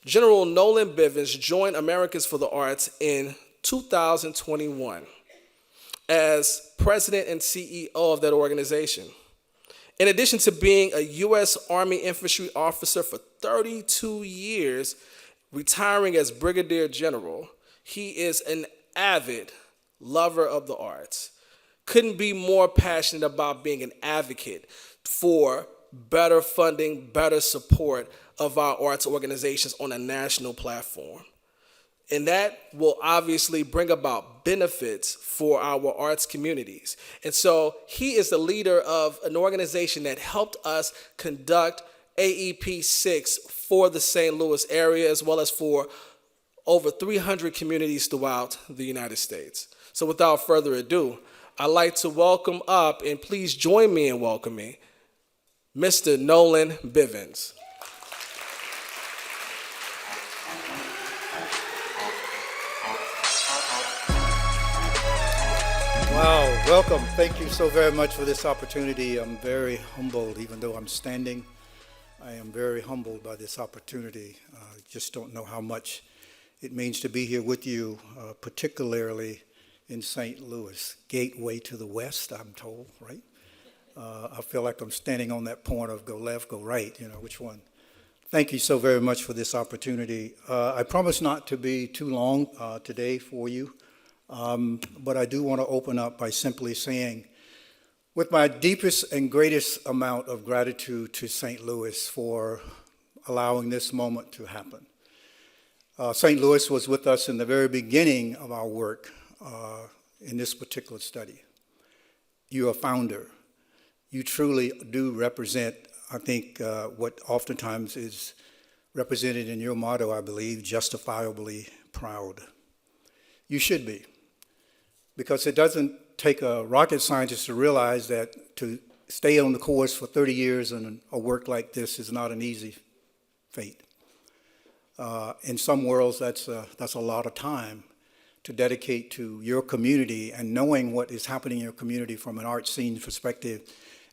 General Nolen Bivens joined Americans for the Arts in 2021 as president and CEO of that organization. In addition to being a U.S. Army infantry officer for 32 years, retiring as brigadier general, he is an avid lover of the arts. Couldn't be more passionate about being an advocate for better funding, better support of our arts organizations on a national platform. And that will obviously bring about benefits for our arts communities. And so he is the leader of an organization that helped us conduct AEP 6 for the St. Louis area, as well as for over 300 communities throughout the United States. So without further ado, I'd like to welcome up, and please join me in welcoming, Mr. Nolen Bivens. Wow, welcome. Thank you so very much for this opportunity. I'm very humbled, even though I'm standing. I am very humbled by this opportunity. Just don't know how much it means to be here with you, particularly in St. Louis. Gateway to the West, I'm told, right? I feel like I'm standing on that point of go left, go right, which one? Thank you so very much for this opportunity. I promise not to be too long today for you. But I do want to open up by simply saying, with my deepest and greatest amount of gratitude to St. Louis for allowing this moment to happen. St. Louis was with us in the very beginning of our work in this particular study. You're a founder. You truly do represent, I think, what oftentimes is represented in your motto, I believe, justifiably proud. You should be. Because it doesn't take a rocket scientist to realize that to stay on the course for 30 years in a work like this is not an easy fate. In some worlds, that's a lot of time to dedicate to your community and knowing what is happening in your community from an art scene perspective,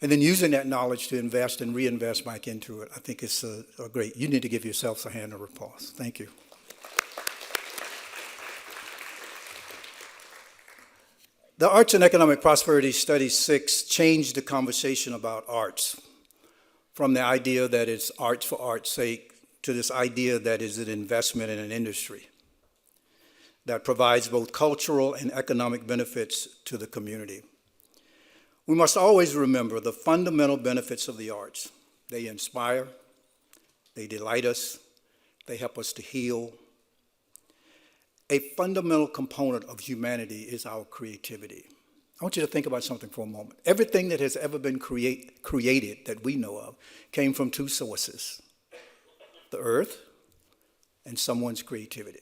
and then using that knowledge to invest and reinvest back into it. I think it's a great, you need to give yourselves a hand of applause. Thank you. The Arts and Economic Prosperity Study 6 changed the conversation about arts from the idea that it's arts for art's sake to this idea that is an investment in an industry that provides both cultural and economic benefits to the community. We must always remember the fundamental benefits of the arts. They inspire, they delight us, they help us to heal. A fundamental component of humanity is our creativity. I want you to think about something for a moment. Everything that has ever been created that we know of came from two sources, the earth and someone's creativity.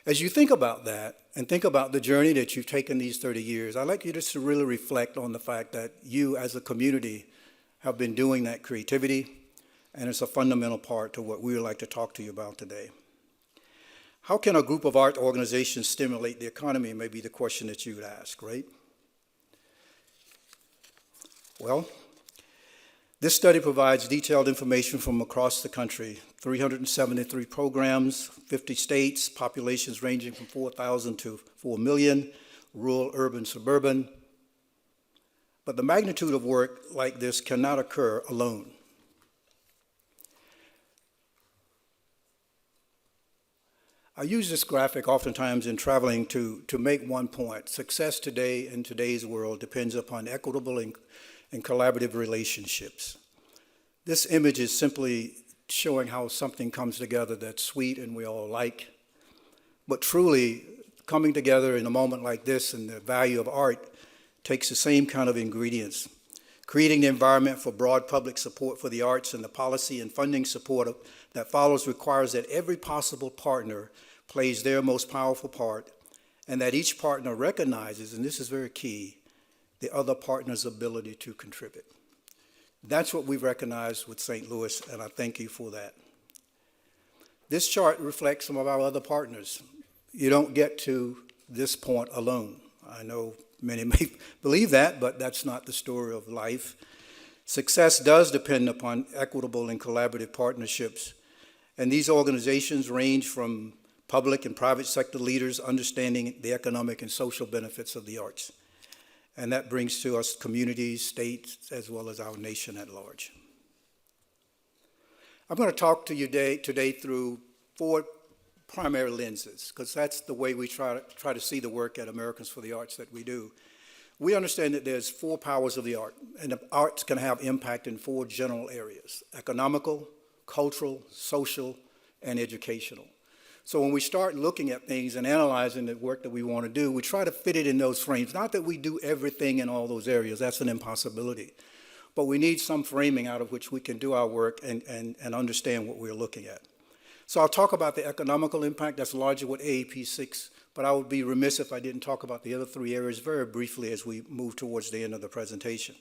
As you think about that and think about the journey that you've taken these 30 years, I'd like you just to really reflect on the fact that you as a community have been doing that creativity, and it's a fundamental part to what we would like to talk to you about today. How can a group of art organizations stimulate the economy may be the question that you would ask, right? Well, this study provides detailed information from across the country, 373 programs, 50 states, populations ranging from 4,000 to 4 million, rural, urban, suburban. But the magnitude of work like this cannot occur alone. I use this graphic oftentimes in traveling to make one point. Success today in today's world depends upon equitable and collaborative relationships. This image is simply showing how something comes together that's sweet and we all like. But truly, coming together in a moment like this and the value of art takes the same kind of ingredients. Creating the environment for broad public support for the arts and the policy and funding support that follows requires that every possible partner plays their most powerful part, and that each partner recognizes, and this is very key, the other partner's ability to contribute. That's what we've recognized with St. Louis, and I thank you for that. This chart reflects some of our other partners. You don't get to this point alone. I know many may believe that, but that's not the story of life. Success does depend upon equitable and collaborative partnerships, And these organizations range from public and private sector leaders understanding the economic and social benefits of the arts. And that brings to us communities, states, as well as our nation at large. I'm going to talk to you today through 4 primary lenses, because that's the way we try to see the work at Americans for the Arts that we do. We understand that there's 4 powers of the art, and the arts can have impact in 4 general areas: economical, cultural, social, and educational. So when we start looking at things and analyzing the work that we want to do, we try to fit it in those frames. Not that we do everything in all those areas, that's an impossibility. But we need some framing out of which we can do our work and understand what we're looking at. So I'll talk about the economical impact. That's largely what AAP 6, but I would be remiss if I didn't talk about the other 3 areas very briefly as we move towards the end of the presentation.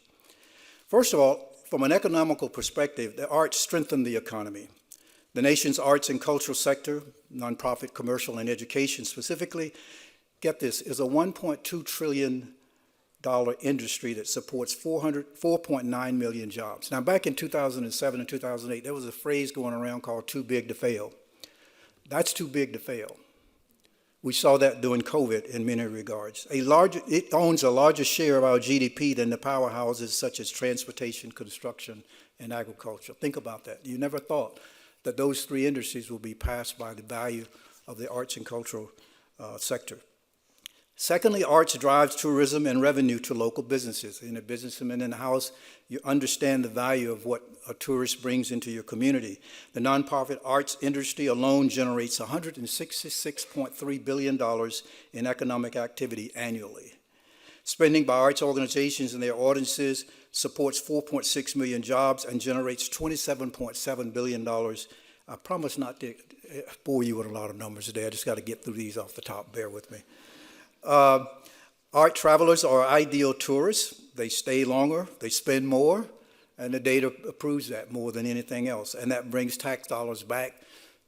First of all, from an economical perspective, the arts strengthen the economy. The nation's arts and cultural sector, nonprofit, commercial, and education specifically, get this, is a $1.2 trillion industry that supports 4.9 million jobs. Now, back in 2007 and 2008, there was a phrase going around called too big to fail. That's too big to fail. We saw that during COVID in many regards. It owns a larger share of our GDP than the powerhouses such as transportation, construction, and agriculture. Think about that. You never thought that those 3 industries will be passed by the value of the arts and cultural sector. Secondly, arts drives tourism and revenue to local businesses. In a businessman in the house, you understand the value of what a tourist brings into your community. The nonprofit arts industry alone generates $166.3 billion in economic activity annually. Spending by arts organizations and their audiences supports 4.6 million jobs and generates $27.7 billion. I promise not to bore you with a lot of numbers today. I just got to get through these off the top. Bear with me. Art travelers are ideal tourists. They stay longer, they spend more, and the data proves that more than anything else. And that brings tax dollars back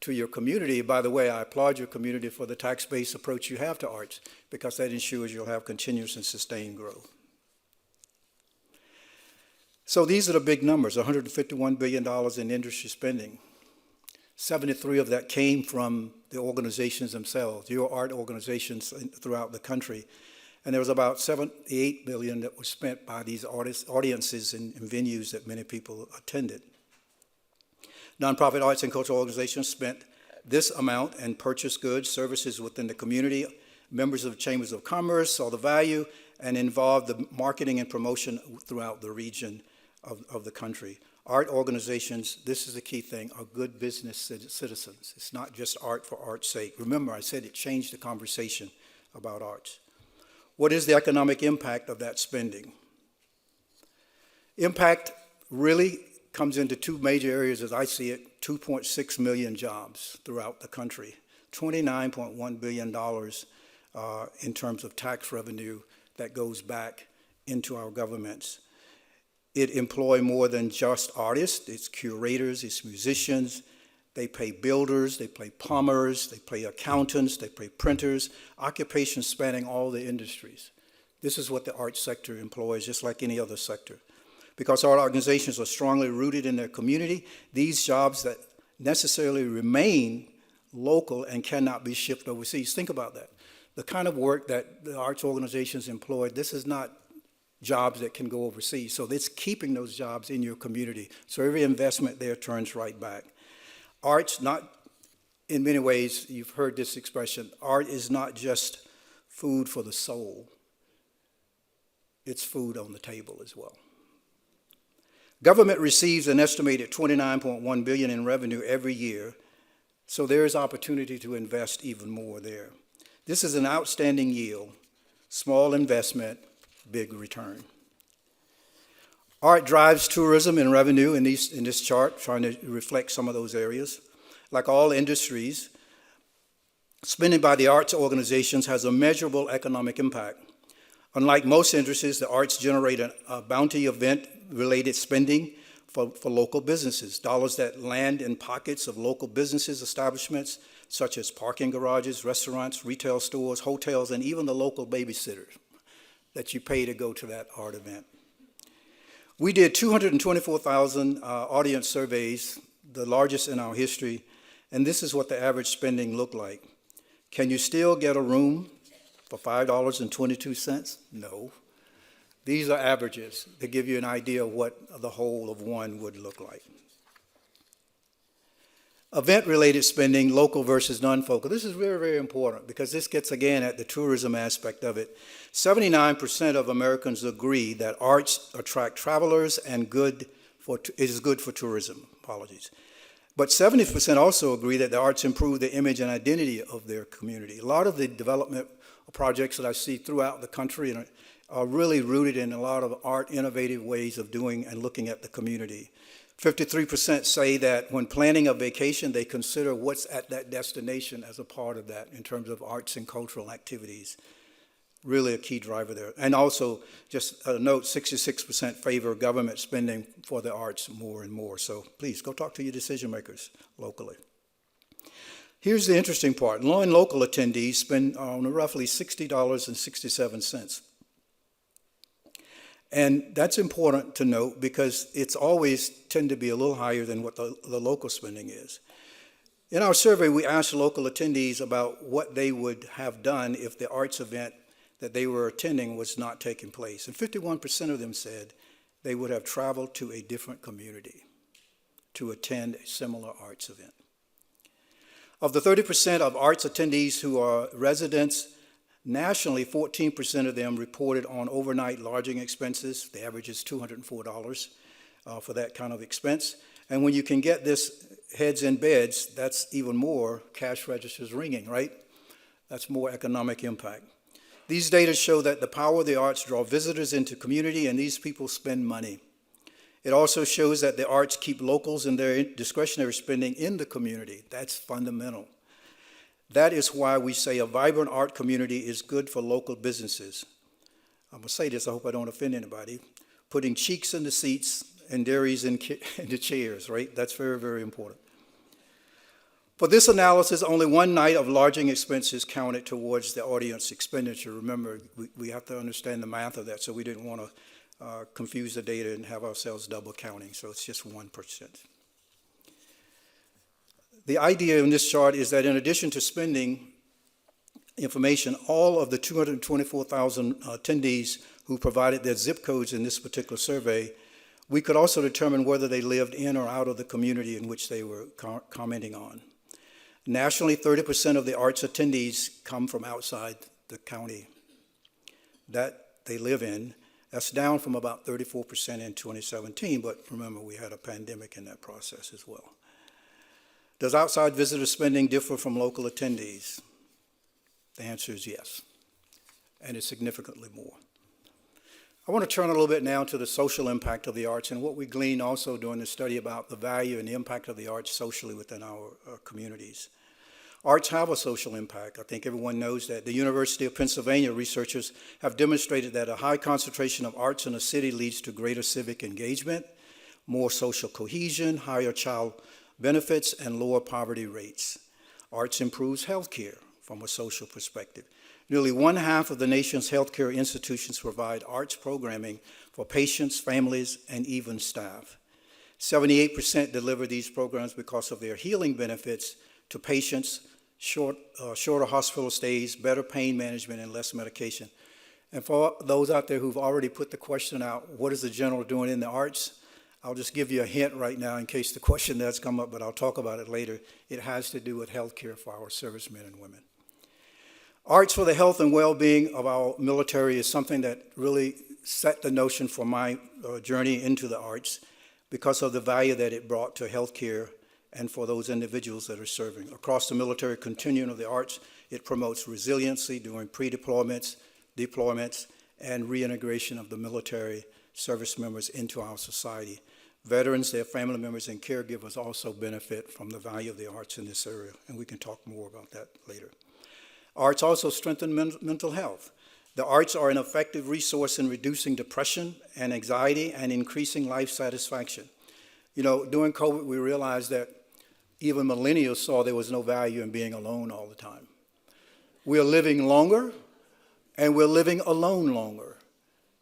to your community. By the way, I applaud your community for the tax-based approach you have to arts, because that ensures you'll have continuous and sustained growth. So these are the big numbers: $151 billion in industry spending. 73 of that came from the organizations themselves, your art organizations throughout the country. And there was about $78 billion that was spent by these audiences in venues that many people attended. Nonprofit arts and cultural organizations spent this amount and purchased goods, services within the community. Members of chambers of commerce saw the value and involved the marketing and promotion throughout the region of the country. Art organizations, this is the key thing, are good business citizens. It's not just art for art's sake. Remember, I said it changed the conversation about arts. What is the economic impact of that spending? Impact really comes into 2 major areas as I see it: 2.6 million jobs throughout the country, $29.1 billion in terms of tax revenue that goes back into our governments. It employs more than just artists. It's curators, it's musicians. They pay builders, they pay plumbers, they pay accountants, they pay printers, occupations spanning all the industries. This is what the arts sector employs, just like any other sector. Because art organizations are strongly rooted in their community, these jobs that necessarily remain local and cannot be shipped overseas. Think about that. The kind of work that the arts organizations employ, this is not jobs that can go overseas. So it's keeping those jobs in your community. So every investment there turns right back. Art's not, in many ways, you've heard this expression, art is not just food for the soul. It's food on the table as well. Government receives an estimated $29.1 billion in revenue every year, so there is opportunity to invest even more there. This is an outstanding yield, small investment, big return. Art drives tourism and revenue in this chart, trying to reflect some of those areas. Like all industries, spending by the arts organizations has a measurable economic impact. Unlike most industries, the arts generate a bounty event-related spending for local businesses, dollars that land in pockets of local businesses, establishments, such as parking garages, restaurants, retail stores, hotels, and even the local babysitter that you pay to go to that art event. We did 224,000 audience surveys, the largest in our history, And this is what the average spending looked like. Can you still get a room for $5.22? No. These are averages to give you an idea of what the whole of one would look like. Event-related spending, local versus non-focal. This is very, very important because this gets, again, at the tourism aspect of it. 79% of Americans agree that arts attract travelers and is good for tourism. Apologies. But 70% also agree that the arts improve the image and identity of their community. A lot of the development projects that I see throughout the country are really rooted in a lot of art, innovative ways of doing and looking at the community. 53% say that when planning a vacation, they consider what's at that destination as a part of that in terms of arts and cultural activities. Really a key driver there. And also, just a note, 66% favor government spending for the arts more and more. So please, go talk to your decision makers locally. Here's the interesting part. Nolen local attendees spend roughly $60.67. And that's important to note because it's always tend to be a little higher than what the local spending is. In our survey, we asked local attendees about what they would have done if the arts event that they were attending was not taking place. And 51% of them said they would have traveled to a different community to attend a similar arts event. Of the 30% of arts attendees who are residents, nationally, 14% of them reported on overnight lodging expenses. The average is $204 for that kind of expense. And when you can get this heads in beds, that's even more cash registers ringing, right? That's more economic impact. These data show that the power of the arts draw visitors into community, and these people spend money. It also shows that the arts keep locals and their discretionary spending in the community. That's fundamental. That is why we say a vibrant art community is good for local businesses. I'm going to say this, I hope I don't offend anybody. Putting cheeks in the seats and dairies in the chairs, right? That's very, very important. For this analysis, only one night of lodging expenses counted towards the audience expenditure. Remember, we have to understand the math of that, so we didn't want to confuse the data and have ourselves double counting, so it's just 1%. The idea in this chart is that in addition to spending information, all of the 224,000 attendees who provided their zip codes in this particular survey, we could also determine whether they lived in or out of the community in which they were commenting on. Nationally, 30% of the arts attendees come from outside the county that they live in. That's down from about 34% in 2017, but remember, we had a pandemic in that process as well. Does outside visitor spending differ from local attendees? The answer is yes, and it's significantly more. I want to turn a little bit now to the social impact of the arts and what we gleaned also during the study about the value and the impact of the arts socially within our communities. Arts have a social impact. I think everyone knows that. The University of Pennsylvania researchers have demonstrated that a high concentration of arts in a city leads to greater civic engagement, more social cohesion, higher child benefits, and lower poverty rates. Arts improves healthcare from a social perspective. Nearly 1/2 of the nation's healthcare institutions provide arts programming for patients, families, and even staff. 78% deliver these programs because of their healing benefits to patients, shorter hospital stays, better pain management, and less medication. And for those out there who've already put the question out, what is the general doing in the arts? I'll just give you a hint right now in case the question does come up, but I'll talk about it later. It has to do with healthcare for our servicemen and women. Arts for the health and well-being of our military is something that really set the notion for my journey into the arts because of the value that it brought to healthcare and for those individuals that are serving. Across the military continuum of the arts, it promotes resiliency during pre-deployments, deployments, and reintegration of the military service members into our society. Veterans, their family members, and caregivers also benefit from the value of the arts in this area, and we can talk more about that later. Arts also strengthen mental health. The arts are an effective resource in reducing depression and anxiety and increasing life satisfaction. You know, during COVID, we realized that even millennials saw there was no value in being alone all the time. We're living longer, and we're living alone longer.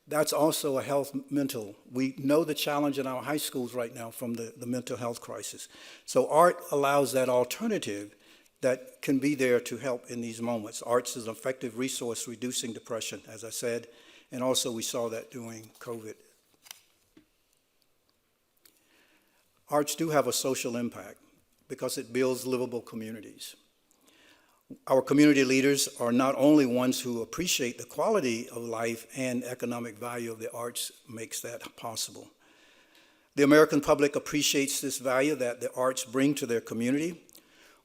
That's also a health mental. We know the challenge in our high schools right now from the mental health crisis. So art allows that alternative that can be there to help in these moments. Arts is an effective resource reducing depression, as I said, and also we saw that during COVID. Arts do have a social impact because it builds livable communities. Our community leaders are not only ones who appreciate the quality of life and economic value of the arts makes that possible. The American public appreciates this value that the arts bring to their community.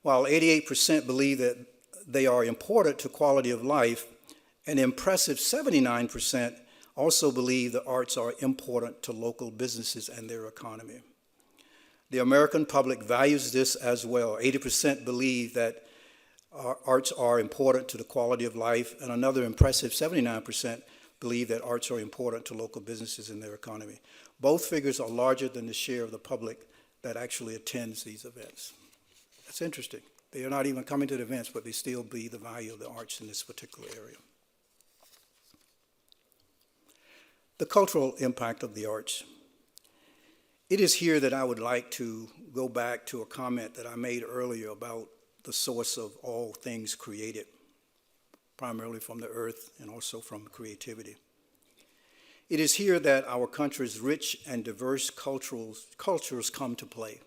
While 88% believe that they are important to quality of life, an impressive 79% also believe the arts are important to local businesses and their economy. The American public values this as well. 80% believe that arts are important to the quality of life, and another impressive 79% believe that arts are important to local businesses and their economy. Both figures are larger than the share of the public that actually attends these events. That's interesting. They are not even coming to the events, but they still believe the value of the arts in this particular area. The cultural impact of the arts. It is here that I would like to go back to a comment that I made earlier about the source of all things created, primarily from the earth and also from creativity. It is here that our country's rich and diverse cultures come to play.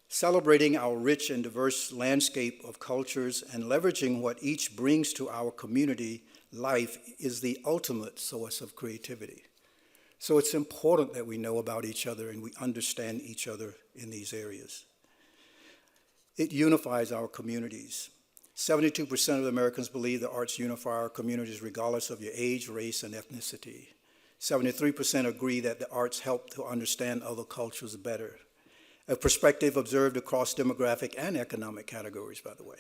Celebrating our rich and diverse landscape of cultures and leveraging what each brings to our community life is the ultimate source of creativity. So it's important that we know about each other and we understand each other in these areas. It unifies our communities. 72% of Americans believe the arts unify our communities regardless of your age, race, and ethnicity. 73% agree that the arts help to understand other cultures better. A perspective observed across demographic and economic categories, by the way.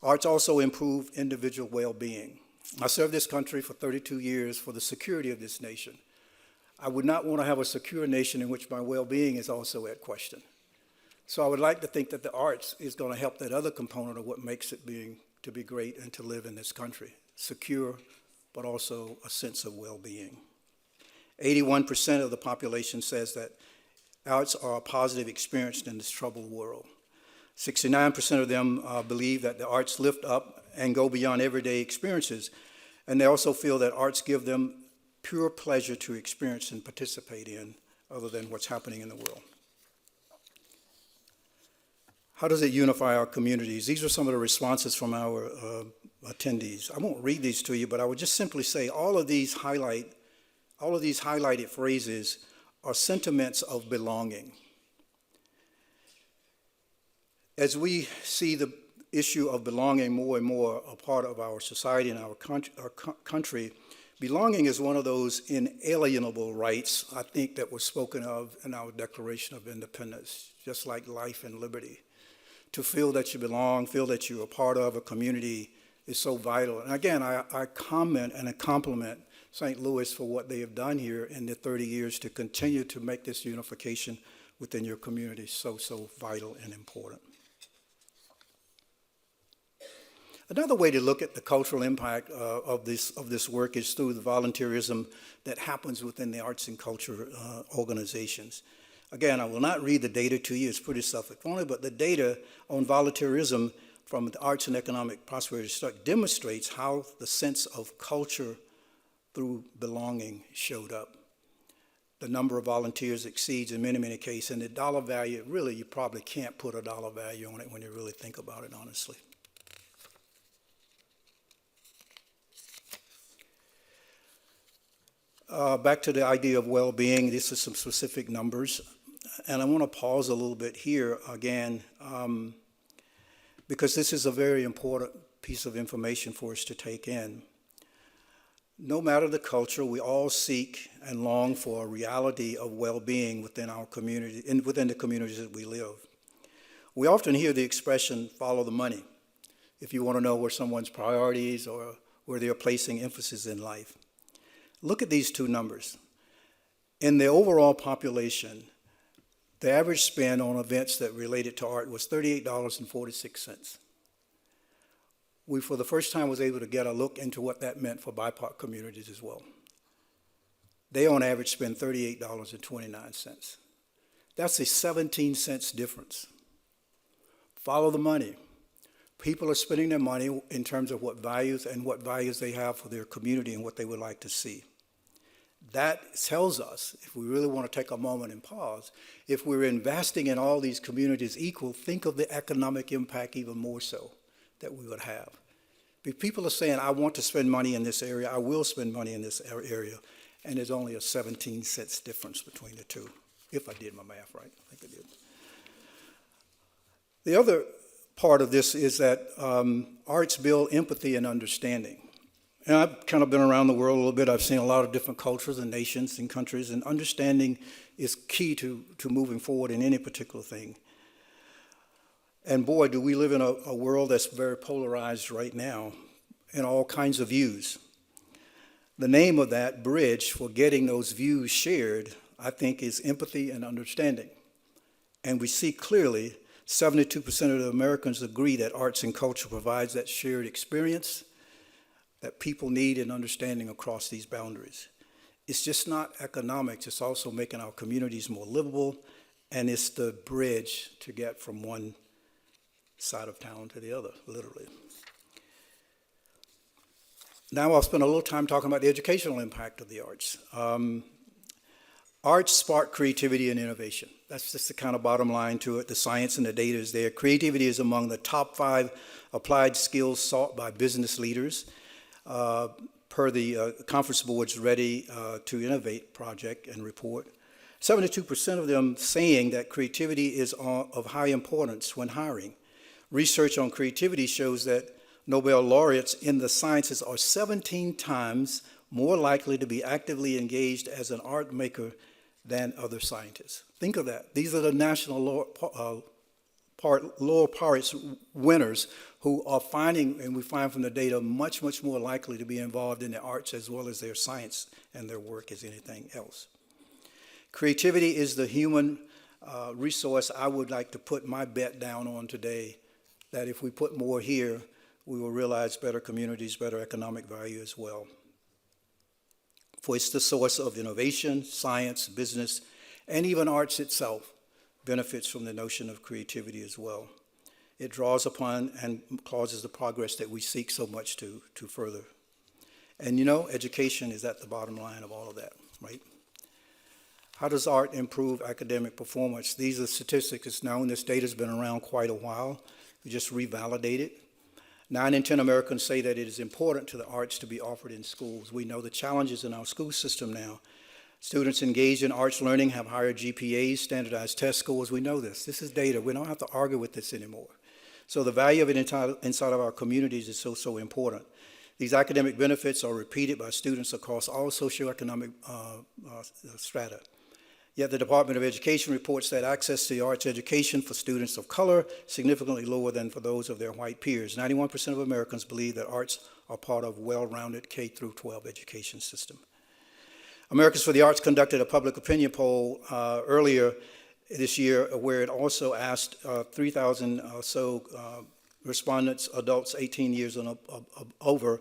Arts also improve individual well-being. I served this country for 32 years for the security of this nation. I would not want to have a secure nation in which my well-being is also at question. So I would like to think that the arts is going to help that other component of what makes it to be great and to live in this country. Secure, but also a sense of well-being. 81% of the population says that arts are a positive experience in this troubled world. 69% of them believe that the arts lift up and go beyond everyday experiences. And they also feel that arts give them pure pleasure to experience and participate in other than what's happening in the world. How does it unify our communities? These are some of the responses from our attendees. I won't read these to you, but I would just simply say all of these highlighted phrases are sentiments of belonging. As we see the issue of belonging more and more a part of our society and our country, belonging is one of those inalienable rights, I think, that was spoken of in our Declaration of Independence, just like life and liberty. To feel that you belong, feel that you're a part of a community is so vital. And again, I comment and I compliment St. Louis for what they have done here in the 30 years to continue to make this unification within your community so vital and important. Another way to look at the cultural impact of this work is through the volunteerism that happens within the arts and culture organizations. Again, I will not read the data to you, it's pretty self-explanatory, but the data on volunteerism from the Arts and Economic Prosperity Study demonstrates how the sense of culture through belonging showed up. The number of volunteers exceeds in many cases, and the dollar value, really, you probably can't put a dollar value on it when you really think about it, honestly. Back to the idea of well-being, this is some specific numbers. And I want to pause a little bit here again, because this is a very important piece of information for us to take in. No matter the culture, we all seek and long for a reality of well-being within our community, within the communities that we live. We often hear the expression, follow the money, if you want to know where someone's priorities or where they're placing emphasis in life. Look at these two numbers. In the overall population, the average spend on events that related to art was $38.46. we for the first time was able to get a look into what that meant for BIPOC communities as well. They on average spend $38.29. That's a 17 cents difference. Follow the money. People are spending their money in terms of what values they have for their community and what they would like to see. That tells us, if we really want to take a moment and pause, if we're investing in all these communities equal, think of the economic impact even more so that we would have. If people are saying, I want to spend money in this area, I will spend money in this area, and there's only a 17 cents difference between the two, if I did my math right. I think I did. The other part of this is that arts build empathy and understanding. And I've kind of been around the world a little bit. I've seen a lot of different cultures and nations and countries, and understanding is key to moving forward in any particular thing. And boy, do we live in a world that's very polarized right now in all kinds of views. The name of that bridge for getting those views shared, I think, is empathy and understanding. And we see clearly 72% of the Americans agree that arts and culture provides that shared experience that people need in understanding across these boundaries. It's just not economics, it's also making our communities more livable, and it's the bridge to get from one side of town to the other, literally. Now I'll spend a little time talking about the educational impact of the arts. Arts spark creativity and innovation. That's just the kind of bottom line to it. The science and the data is there. Creativity is among the top 5 applied skills sought by business leaders per the Conference Board's Ready to Innovate project and report. 72% of them saying that creativity is of high importance when hiring. Research on creativity shows that Nobel laureates in the sciences are 17 times more likely to be actively engaged as an art maker than other scientists. Think of that. These are the national Lowell Prize winners who are finding, and we find from the data, much, much more likely to be involved in the arts as well as their science and their work as anything else. Creativity is the human resource I would like to put my bet down on today, that if we put more here, we will realize better communities, better economic value as well. For it's the source of innovation, science, business, and even arts itself benefits from the notion of creativity as well. It draws upon and causes the progress that we seek so much to further. And you know, education is at the bottom line of all of that, right? How does art improve academic performance? These are statistics. It's known. This data has been around quite a while. We just revalidate it. 9 in 10 Americans say that it is important to the arts to be offered in schools. We know the challenges in our school system now. Students engaged in arts learning have higher GPAs, standardized test scores. We know this. This is data. We don't have to argue with this anymore. So the value of it inside of our communities is so important. These academic benefits are repeated by students across all socioeconomic strata. Yet the Department of Education reports that access to the arts education for students of color is significantly lower than for those of their white peers. 91% of Americans believe that arts are part of a well-rounded K-12 education system. Americans for the Arts conducted a public opinion poll earlier this year where it also asked 3,000 or so respondents, adults 18 years and over.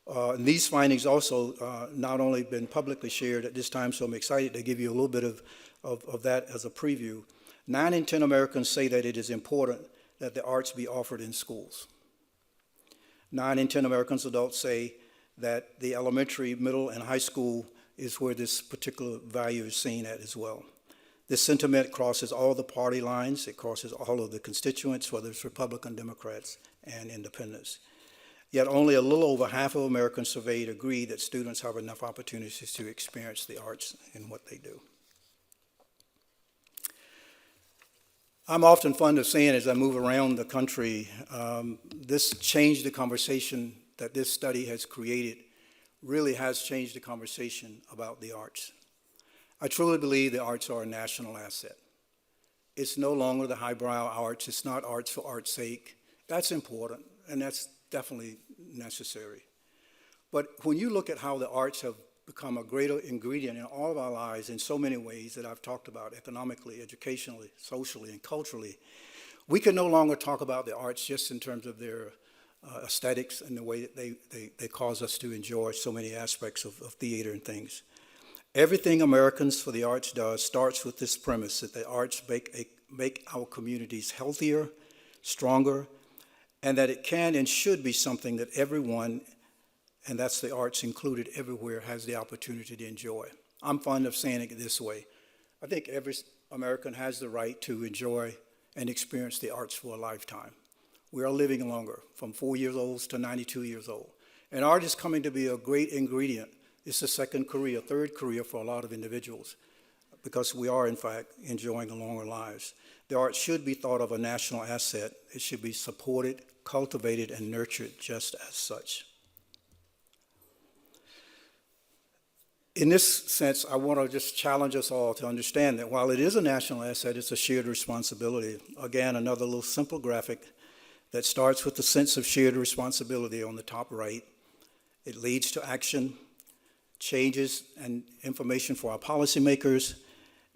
And these findings also not only been publicly shared at this time, so I'm excited to give you a little bit of that as a preview. 9 in 10 Americans say that it is important that the arts be offered in schools. 9 in 10 Americans adults say that the elementary, middle, and high school is where this particular value is seen at as well. This sentiment crosses all the party lines. It crosses all of the constituents, whether it's Republican, Democrats, and independents. Yet only a little over half of Americans surveyed agree that students have enough opportunities to experience the arts in what they do. I'm often fond of saying as I move around the country, this changed the conversation that this study has created, really has changed the conversation about the arts. I truly believe the arts are a national asset. It's no longer the highbrow arts. It's not arts for art's sake. That's important, and that's definitely necessary. But when you look at how the arts have become a greater ingredient in all of our lives in so many ways that I've talked about, economically, educationally, socially, and culturally, we can no longer talk about the arts just in terms of their aesthetics and the way that they cause us to enjoy so many aspects of theater and things. Everything Americans for the Arts does starts with this premise that the arts make our communities healthier, stronger, and that it can and should be something that everyone, and that's the arts included everywhere, has the opportunity to enjoy. I'm fond of saying it this way. I think every American has the right to enjoy and experience the arts for a lifetime. We are living longer, from 4 years old to 92 years old. And art is coming to be a great ingredient. It's a second career, third career for a lot of individuals, because we are, in fact, enjoying longer lives. The arts should be thought of a national asset. It should be supported, cultivated, and nurtured just as such. In this sense, I want to just challenge us all to understand that while it is a national asset, it's a shared responsibility. Again, another little simple graphic that starts with the sense of shared responsibility on the top right. It leads to action, changes, and information for our policymakers,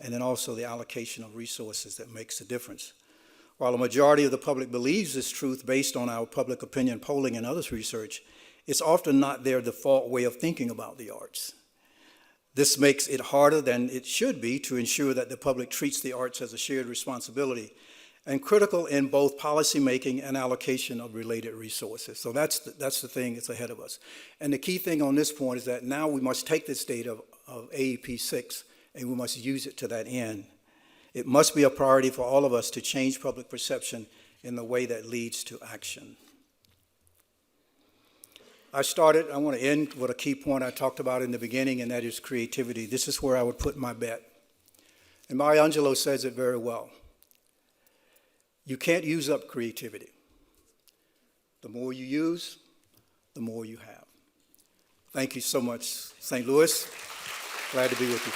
and then also the allocation of resources that makes a difference. While a majority of the public believes this truth based on our public opinion polling and others research, it's often not their default way of thinking about the arts. This makes it harder than it should be to ensure that the public treats the arts as a shared responsibility and critical in both policymaking and allocation of related resources. So that's the thing that's ahead of us. And the key thing on this point is that now we must take this data of AEP 6 and we must use it to that end. It must be a priority for all of us to change public perception in the way that leads to action. I want to end with a key point I talked about in the beginning, and that is creativity. This is where I would put my bet. And Maya Angelou says it very well. You can't use up creativity. The more you use, the more you have. Thank you so much, St. Louis. Glad to be with you.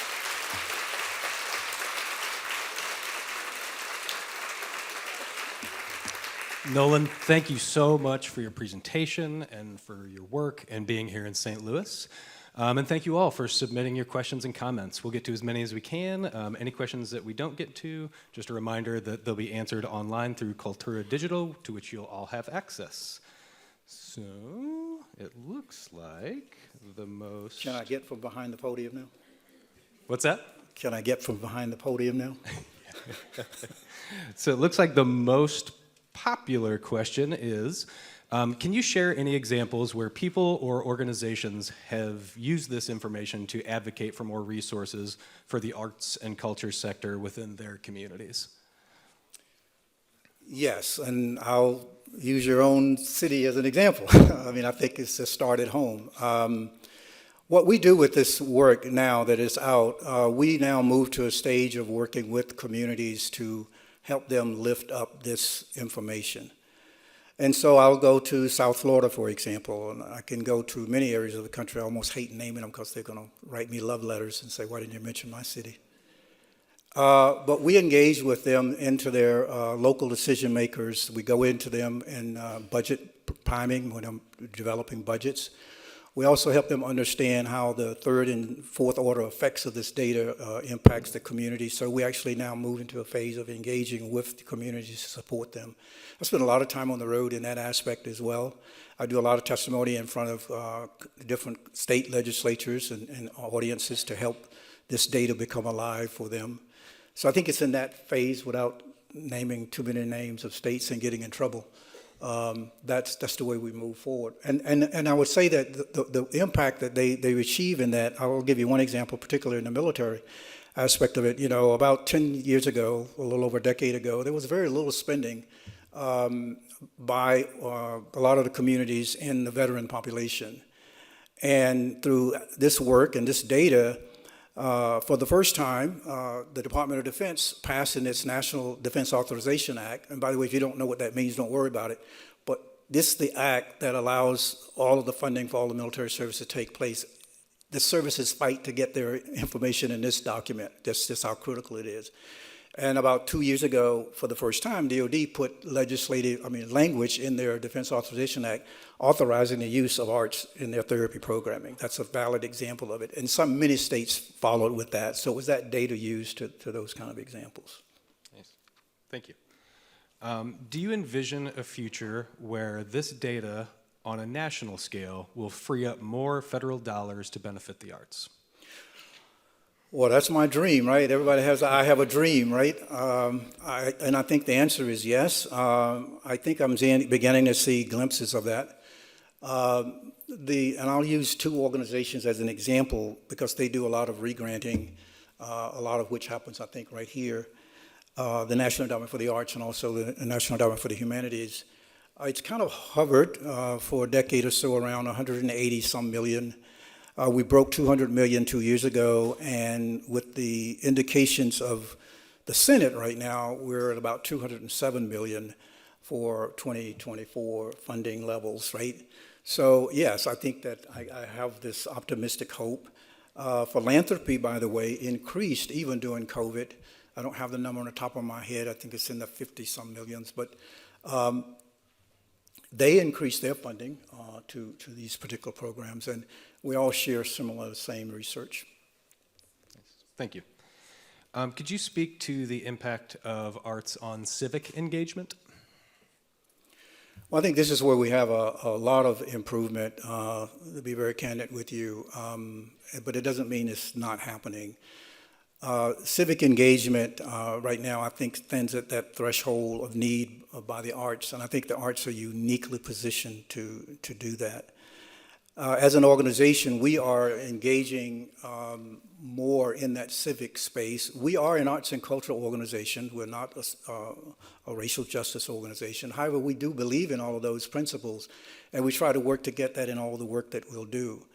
Nolen, thank you so much for your presentation and for your work and being here in St. Louis. And thank you all for submitting your questions and comments. We'll get to as many as we can. Any questions that we don't get to, just a reminder that they'll be answered online through CULTURA Digital, to which you'll all have access. So it looks like the most... Can I get from behind the podium now? What's that? Can I get from behind the podium now? So it looks like the most popular question is, can you share any examples where people or organizations have used this information to advocate for more resources for the arts and culture sector within their communities? Yes, and I'll use your own city as an example. I mean, I think it's to start at home. What we do with this work now that is out, we now move to a stage of working with communities to help them lift up this information. And so I'll go to South Florida, for example, and I can go to many areas of the country. I almost hate naming them because they're going to write me love letters and say, why didn't you mention my city? But we engage with them into their local decision makers. We go into them in budget priming when I'm developing budgets. We also help them understand how the third and fourth order effects of this data impacts the community. So we actually now move into a phase of engaging with the communities to support them. I spend a lot of time on the road in that aspect as well. I do a lot of testimony in front of different state legislatures and audiences to help this data become alive for them. So I think it's in that phase, without naming too many names of states and getting in trouble. That's the way we move forward. And I would say that the impact that they achieve in that, I will give you one example, particularly in the military aspect of it. You know, about 10 years ago, a little over a decade ago, there was very little spending by a lot of the communities in the veteran population. And through this work and this data, for the first time, the Department of Defense passed in its National Defense Authorization Act. And by the way, if you don't know what that means, don't worry about it. But this is the act that allows all of the funding for all the military service to take place. The services fight to get their information in this document. That's just how critical it is. And about 2 years ago, for the first time, DOD put language in their Defense Authorization Act authorizing the use of arts in their therapy programming. That's a valid example of it. And many states followed with that. So was that data used to those kind of examples? Nice. Thank you. Do you envision a future where this data on a national scale will free up more federal dollars to benefit the arts? Well, that's my dream, right? I have a dream, right? And I think the answer is yes. I think I'm beginning to see glimpses of that. And I'll use two organizations as an example because they do a lot of regranting, a lot of which happens, I think, right here. The National Endowment for the Arts and also the National Endowment for the Humanities. It's kind of hovered for a decade or so around 180 some million. We broke 200 million 2 years ago, and with the indications of the Senate right now, we're at about 207 million for 2024 funding levels, right? So yes, I think that I have this optimistic hope. Philanthropy, by the way, increased even during COVID. I don't have the number on the top of my head. I think it's in the 50 some millions, but they increased their funding to these particular programs, and we all share similar, same research. Thank you. Could you speak to the impact of arts on civic engagement? Well, I think this is where we have a lot of improvement, to be very candid with you, but it doesn't mean it's not happening. Civic engagement right now, I think, stands at that threshold of need by the arts, and I think the arts are uniquely positioned to do that. As an organization, we are engaging more in that civic space. We are an arts and cultural organization. We're not a racial justice organization. However, we do believe in all of those principles, and we try to work to get that in all the work that we'll do.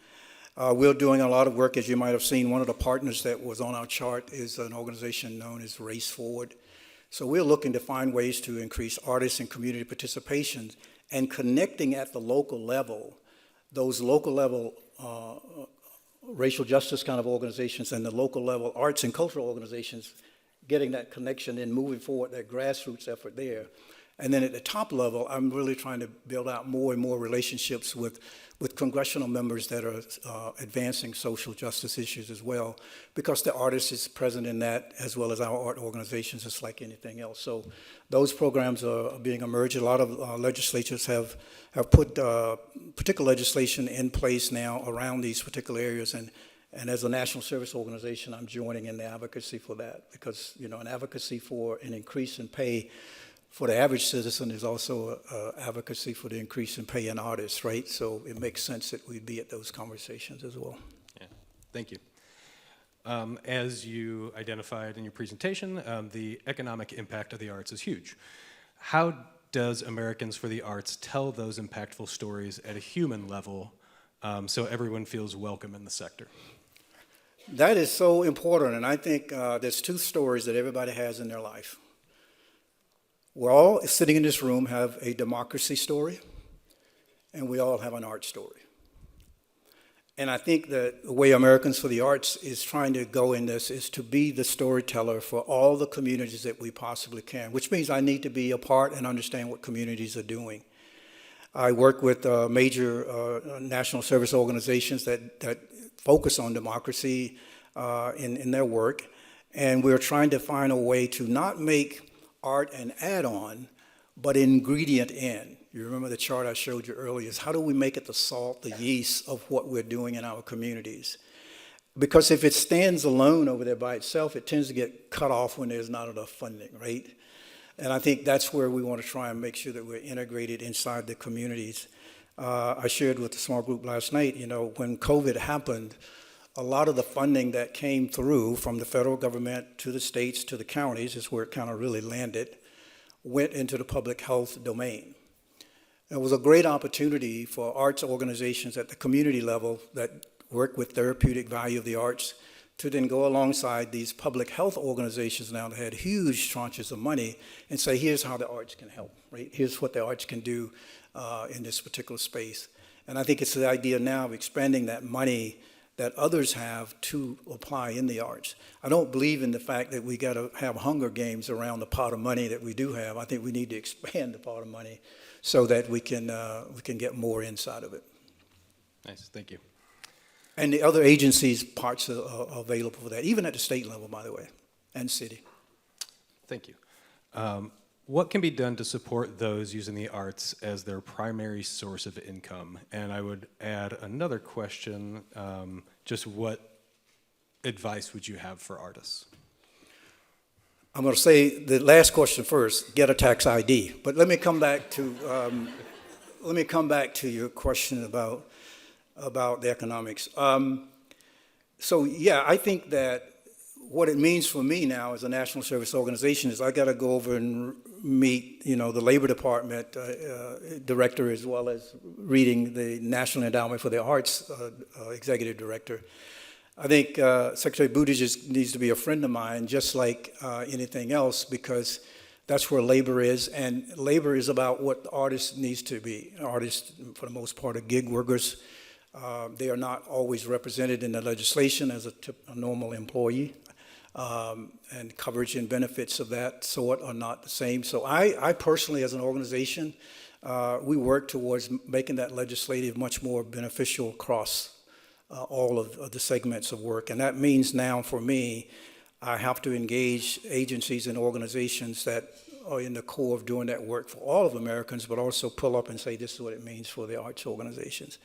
We're doing a lot of work, as you might have seen. One of the partners that was on our chart is an organization known as Race Forward. So we're looking to find ways to increase artists and community participation and connecting at the local level, those local level racial justice kind of organizations and the local level arts and cultural organizations, getting that connection and moving forward, that grassroots effort there. And then at the top level, I'm really trying to build out more and more relationships with congressional members that are advancing social justice issues as well, because the artist is present in that as well as our art organizations, just like anything else. So those programs are being emerged. A lot of legislatures have put particular legislation in place now around these particular areas, and as a national service organization, I'm joining in the advocacy for that, because an advocacy for an increase in pay for the average citizen is also advocacy for the increase in pay in artists, right? So it makes sense that we'd be at those conversations as well. Yeah, thank you. As you identified in your presentation, the economic impact of the arts is huge. How does Americans for the Arts tell those impactful stories at a human level so everyone feels welcome in the sector? That is so important, and I think there's two stories that everybody has in their life. We're all sitting in this room have a democracy story, and we all have an art story. And I think that the way Americans for the Arts is trying to go in this is to be the storyteller for all the communities that we possibly can, which means I need to be a part and understand what communities are doing. I work with major national service organizations that focus on democracy in their work, and we're trying to find a way to not make art an add-on, but ingredient in. You remember the chart I showed you earlier, is how do we make it the salt, the yeast of what we're doing in our communities? Because if it stands alone over there by itself, it tends to get cut off when there's not enough funding, right? And I think that's where we want to try and make sure that we're integrated inside the communities. I shared with the small group last night, when COVID happened, a lot of the funding that came through from the federal government to the states to the counties, is where it kind of really landed, went into the public health domain. It was a great opportunity for arts organizations at the community level that work with therapeutic value of the arts to then go alongside these public health organizations now that had huge tranches of money and say, here's how the arts can help, right? Here's what the arts can do in this particular space. And I think it's the idea now of expanding that money that others have to apply in the arts. I don't believe in the fact that we got to have Hunger Games around the pot of money that we do have. I think we need to expand the pot of money so that we can get more inside of it. Nice, thank you. And the other agencies' parts are available for that, even at the state level, by the way, and city. Thank you. what can be done to support those using the arts as their primary source of income? And I would add another question, just what advice would you have for artists? I'm going to say the last question first, get a tax ID. But let me come back to your question about the economics. So yeah, I think that what it means for me now as a national service organization is I got to go over and meet, the Labor Department director, as well as reading the National Endowment for the Arts executive director. I think Secretary Buttigieg needs to be a friend of mine, just like anything else, because that's where labor is, and labor is about what the artist needs to be. Artists, for the most part, are gig workers. They are not always represented in the legislation as a normal employee, and coverage and benefits of that sort are not the same. So I personally, as an organization, we work towards making that legislative much more beneficial across all of the segments of work. And that means now for me, I have to engage agencies and organizations that are in the core of doing that work for all of Americans, but also pull up and say, this is what it means for the arts organizations.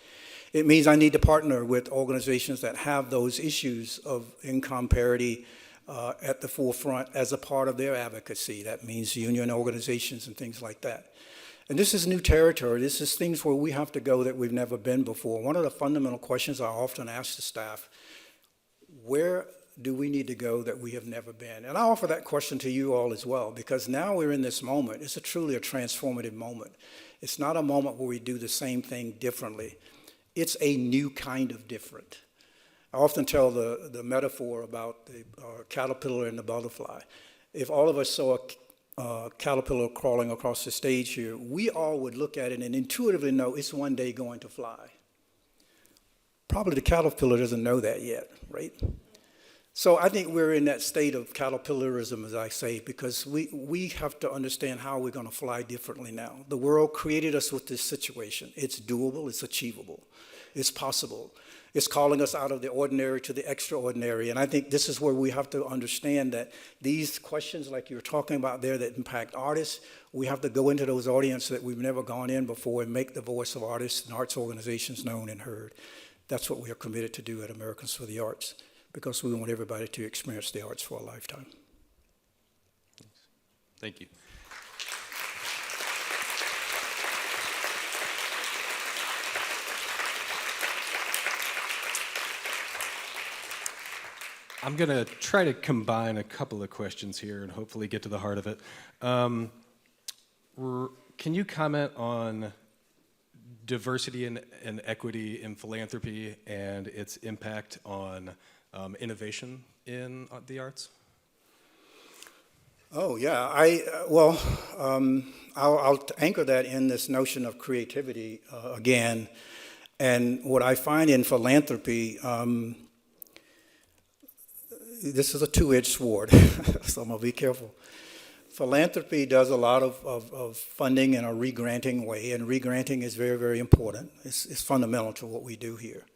It means I need to partner with organizations that have those issues of income parity at the forefront as a part of their advocacy. That means union organizations and things like that. And this is new territory. This is things where we have to go that we've never been before. One of the fundamental questions I often ask the staff, where do we need to go that we have never been? And I offer that question to you all as well, because now we're in this moment. It's truly a transformative moment. It's not a moment where we do the same thing differently. It's a new kind of different. I often tell the metaphor about the caterpillar and the butterfly. If all of us saw a caterpillar crawling across the stage here, we all would look at it and intuitively know it's one day going to fly. Probably the caterpillar doesn't know that yet, right? So I think we're in that state of caterpillarism, as I say, because we have to understand how we're going to fly differently now. The world created us with this situation. It's doable, it's achievable, it's possible. It's calling us out of the ordinary to the extraordinary. And I think this is where we have to understand that these questions like you're talking about there that impact artists, we have to go into those audiences that we've never gone in before and make the voice of artists and arts organizations known and heard. That's what we are committed to do at Americans for the Arts, because we want everybody to experience the arts for a lifetime. Thank you. I'm going to try to combine a couple of questions here and hopefully get to the heart of it. Can you comment on diversity and equity in philanthropy and its impact on innovation in the arts? Oh, yeah. I'll anchor that in this notion of creativity again. And what I find in philanthropy, this is a two-edged sword, so I'm going to be careful. Philanthropy does a lot of funding in a re-granting way, and re-granting is very, very important. It's fundamental to what we do here.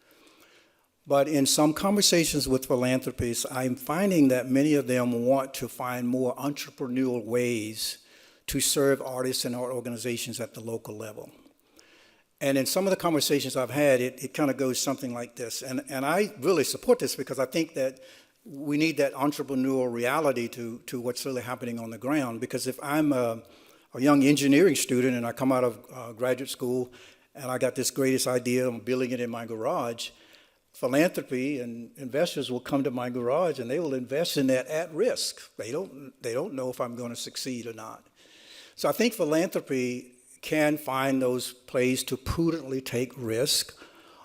But in some conversations with philanthropists, I'm finding that many of them want to find more entrepreneurial ways to serve artists and art organizations at the local level. And in some of the conversations I've had, it kind of goes something like this. And I really support this because I think that we need that entrepreneurial reality to what's really happening on the ground. Because if I'm a young engineering student and I come out of graduate school and I got this greatest idea, I'm building it in my garage, philanthropy and investors will come to my garage and they will invest in that at risk. They don't know if I'm going to succeed or not. So I think philanthropy can find those plays to prudently take risk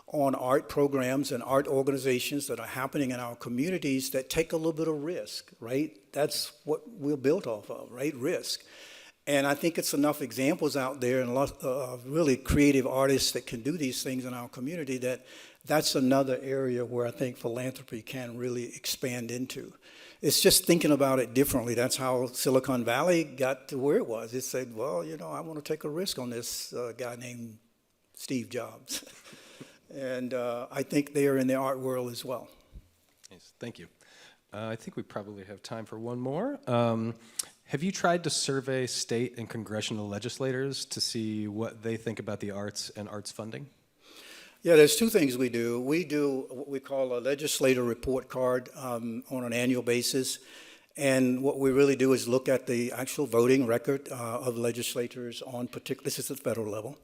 on art programs and art organizations that are happening in our communities that take a little bit of risk, right? That's what we're built off of, right? Risk. And I think it's enough examples out there and a lot of really creative artists that can do these things in our community that's another area where I think philanthropy can really expand into. It's just thinking about it differently. That's how Silicon Valley got to where it was. It said, well, I want to take a risk on this guy named Steve Jobs. And I think they are in the art world as well. Yes, thank you. I think we probably have time for one more. Have you tried to survey state and congressional legislators to see what they think about the arts and arts funding? Yeah, there's two things we do. We do what we call a legislator report card on an annual basis. And what we really do is look at the actual voting record of legislators on particular, this is at the federal level.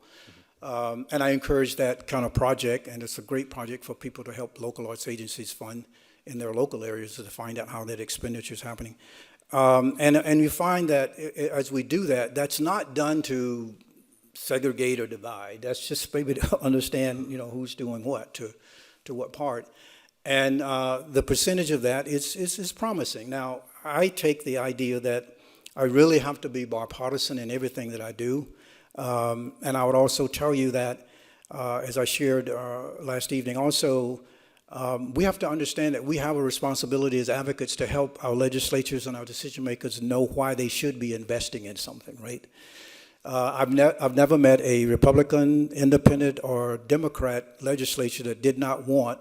And I encourage that kind of project, and it's a great project for people to help local arts agencies fund in their local areas to find out how that expenditure is happening. And you find that as we do that, that's not done to segregate or divide. That's just maybe to understand, who's doing what to what part. And the percentage of that is promising. Now, I take the idea that I really have to be bipartisan in everything that I do. And I would also tell you that, as I shared last evening, also, we have to understand that we have a responsibility as advocates to help our legislatures and our decision makers know why they should be investing in something, right? I've never met a Republican, Independent, or Democrat legislature that did not want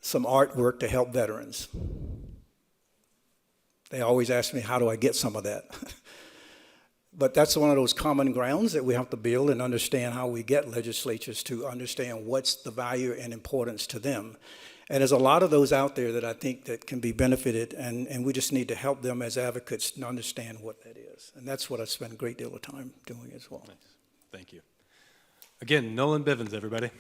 some artwork to help veterans. They always ask me, how do I get some of that? But that's one of those common grounds that we have to build and understand how we get legislatures to understand what's the value and importance to them. And there's a lot of those out there that I think that can be benefited, and we just need to help them as advocates to understand what that is. And that's what I spend a great deal of time doing as well. Nice. Thank you. Again, Nolen Bivens, everybody.